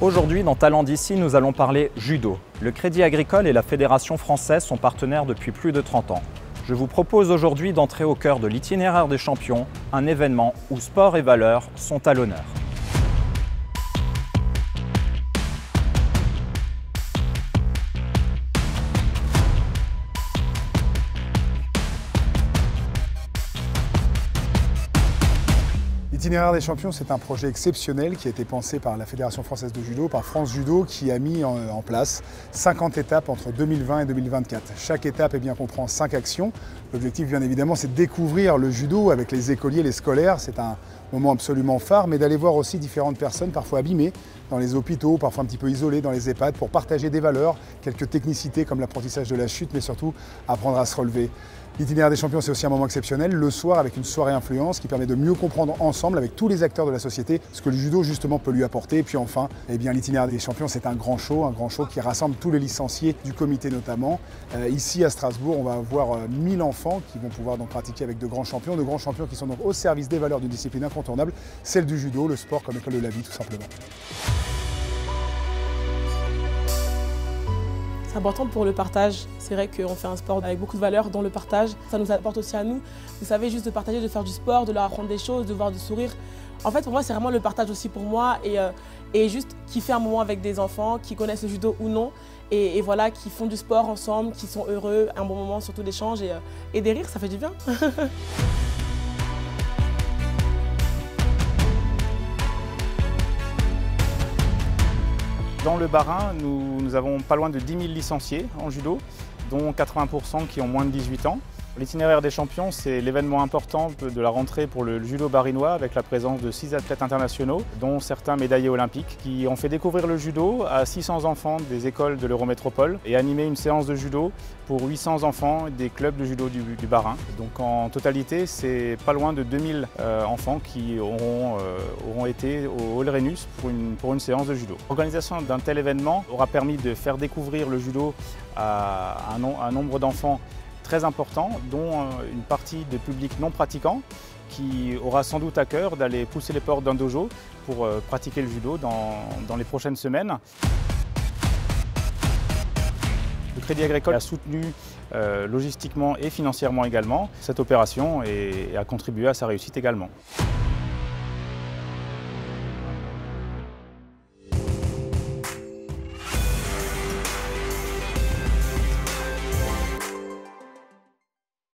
Aujourd'hui, dans Talents d'ici, nous allons parler judo. Le Crédit Agricole et la Fédération française sont partenaires depuis plus de 30 ans. Je vous propose aujourd'hui d'entrer au cœur de l'itinéraire des champions, un événement où sport et valeurs sont à l'honneur. L'itinéraire des champions, c'est un projet exceptionnel qui a été pensé par la Fédération française de judo, par France Judo, qui a mis en place 50 étapes entre 2020 et 2024. Chaque étape comprend 5 actions. L'objectif, bien évidemment, c'est de découvrir le judo avec les écoliers, les scolaires. C'est un moment absolument phare, mais d'aller voir aussi différentes personnes, parfois abîmées, dans les hôpitaux, parfois un petit peu isolées dans les EHPAD, pour partager des valeurs, quelques technicités comme l'apprentissage de la chute, mais surtout apprendre à se relever. L'itinéraire des champions, c'est aussi un moment exceptionnel, le soir avec une soirée influence qui permet de mieux comprendre ensemble avec tous les acteurs de la société ce que le judo justement peut lui apporter. Et puis enfin, l'itinéraire des champions, c'est un grand show qui rassemble tous les licenciés du comité notamment. Ici à Strasbourg, on va avoir 1000 enfants qui vont pouvoir donc pratiquer avec de grands champions qui sont donc au service des valeurs d'une discipline incontournable, celle du judo, le sport comme école de la vie tout simplement. C'est important pour le partage. C'est vrai qu'on fait un sport avec beaucoup de valeurs dans le partage. Ça nous apporte aussi à nous. Vous savez, juste de partager, de faire du sport, de leur apprendre des choses, de voir du sourire. En fait, pour moi, c'est vraiment le partage aussi pour moi et juste kiffer un moment avec des enfants qui connaissent le judo ou non et voilà, qui font du sport ensemble, qui sont heureux, un bon moment, surtout d'échange et des rires, ça fait du bien. Dans le Bas-Rhin, nous avons pas loin de 10 000 licenciés en judo, dont 80% qui ont moins de 18 ans. L'itinéraire des champions, c'est l'événement important de la rentrée pour le judo barinois avec la présence de 6 athlètes internationaux, dont certains médaillés olympiques, qui ont fait découvrir le judo à 600 enfants des écoles de l'Eurométropole et animé une séance de judo pour 800 enfants des clubs de judo du Bas-Rhin. Donc en totalité, c'est pas loin de 2000 enfants qui auront été au Hall Rhenus pour une séance de judo. L'organisation d'un tel événement aura permis de faire découvrir le judo à un nombre d'enfants très important, dont une partie de public non pratiquant qui aura sans doute à cœur d'aller pousser les portes d'un dojo pour pratiquer le judo dans les prochaines semaines. Le Crédit Agricole a soutenu logistiquement et financièrement également cette opération et a contribué à sa réussite également.